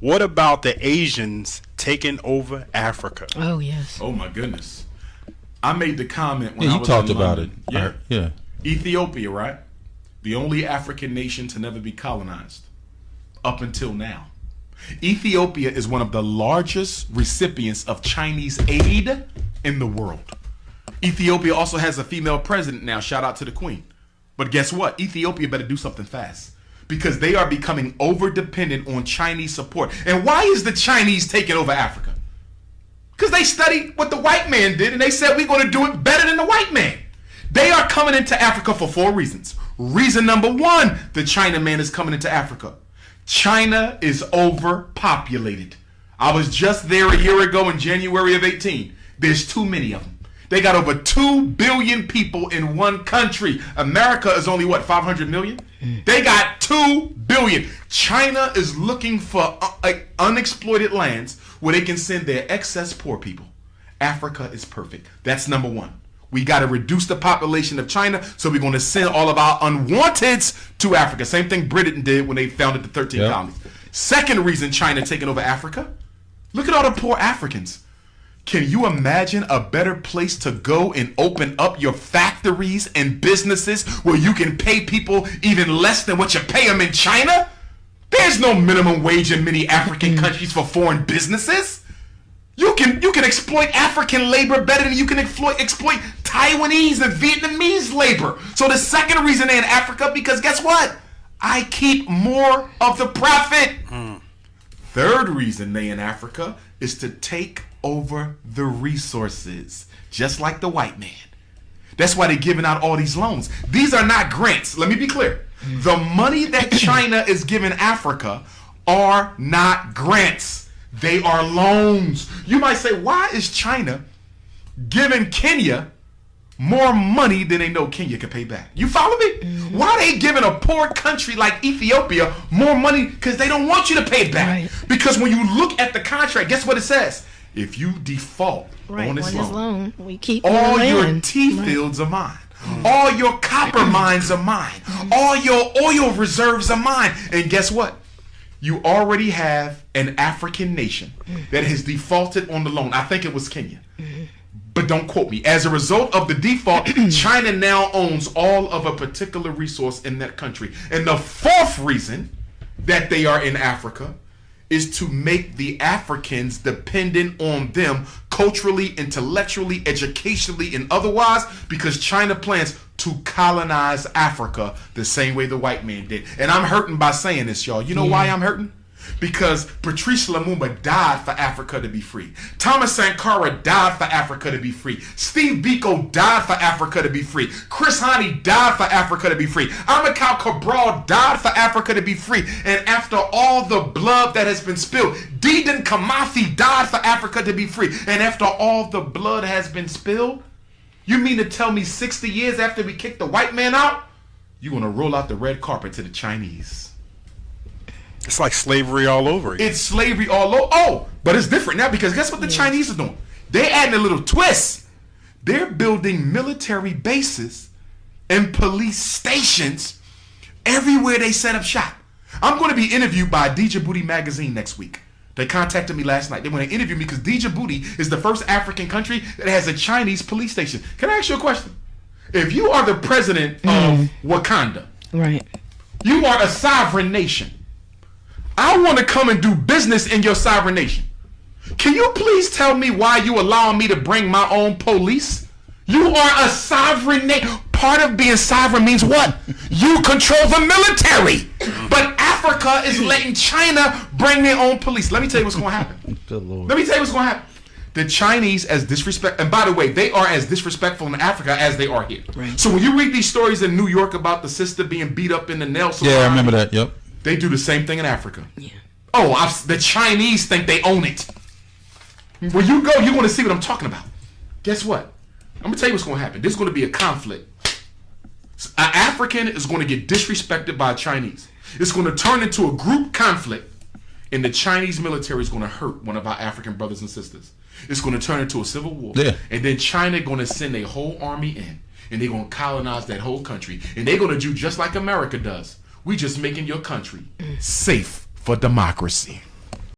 What about the Asians taking over Africa? Oh yes. Oh my goodness. I made the comment when Yeah, I you was talked in about London. it. Yeah. Yeah. Ethiopia, right? The only African nation to never be colonized up until now. Ethiopia is one of the largest recipients of Chinese aid in the world. Ethiopia also has a female president now. Shout out to the queen. But guess what? Ethiopia better do something fast, because they are becoming over dependent on Chinese support. And why is the Chinese taking over Africa? Because they studied what the white man did and they said we're going to do it better than the white man. They are coming into Africa for 4 reasons. Reason number 1, the China man is coming into Africa. China is overpopulated. I was just there a year ago in January of 18. There's too many of them. They got over 2 billion people in one country. America is only, what, 500 million? They got 2 billion. China is looking for unexploited lands where they can send their excess poor people. Africa is perfect. That's number 1. We got to reduce the population of China, so we're going to send all of our unwanteds to Africa. Same thing Britain did when they founded the 13 colonies. Second reason China taking over Africa, look at all the poor Africans. Can you imagine a better place to go and open up your factories and businesses where you can pay people even less than what you pay them in China? There's no minimum wage in many African countries for foreign businesses. You can exploit African labor better than you can exploit Taiwanese and Vietnamese labor. So the second reason they're in Africa, because guess what? I keep more of the profit. Third reason they in Africa is to take over the resources, just like the white man. That's why they're giving out all these loans. These are not grants. Let me be clear. The money that China is giving Africa are not grants. They are loans. You might say, why is China giving Kenya more money than they know Kenya can pay back? You follow me? Why are they giving a poor country like Ethiopia more money? Because they don't want you to pay it back. Right. Because when you look at the contract, guess what it says? If you default on this loan, we keep all your tea fields are mine. All your copper mines are mine. All your oil reserves are mine. And guess what? You already have an African nation that has defaulted on the loan. I think it was Kenya. But don't quote me. As a result of the default, China now owns all of a particular resource in that country. And the fourth reason that they are in Africa is to make the Africans dependent on them culturally, intellectually, educationally, and otherwise, because China plans to colonize Africa the same way the white man did. And I'm hurting by saying this, y'all. You know why I'm hurting? Because Patrice Lumumba died for Africa to be free. Thomas Sankara died for Africa to be free. Steve Biko died for Africa to be free. Chris Hani died for Africa to be free. Amilcar Cabral died for Africa to be free. And after all the blood that has been spilled, Dedan Kimathi died for Africa to be free. And after all the blood has been spilled, you mean to tell me 60 years after we kicked the white man out, you're going to roll out the red carpet to the Chinese? It's like slavery all over again. It's slavery all over. Oh, but it's different now, because guess what the Chinese are doing? They're adding a little twist. They're building military bases and police stations everywhere they set up shop. I'm going to be interviewed by Djibouti magazine next week. They contacted me last night. They want to interview me because Djibouti is the first African country that has a Chinese police station. Can I ask you a question? If you are the president of Wakanda, Right. you are a sovereign nation. I want to come and do business in your sovereign nation. Can you please tell me why you allowing me to bring my own police? You are a sovereign nation. Part of being sovereign means what? You control the military. But Africa is letting China bring their own police. Let me tell you what's going to happen. Good Lord. Let me tell you what's going to happen. The Chinese, as disrespect, and by the way, they are as disrespectful in Africa as they are here. Right. So when you read these stories in New York about the sister being beat up in the nail salon, Yeah, I remember that. Yep. they do the same thing in Africa. Yeah. Oh, the Chinese think they own it. Where you go, you're going to see what I'm talking about. Guess what? I'm going to tell you what's going to happen. There's going to be a conflict. An African is going to get disrespected by a Chinese. It's going to turn into a group conflict, and the Chinese military is going to hurt one of our African brothers and sisters. It's going to turn into a civil war. Yeah. And then China going to send a whole army in, and they're going to colonize that whole country. And they're going to do just like America does. We just making your country safe for democracy.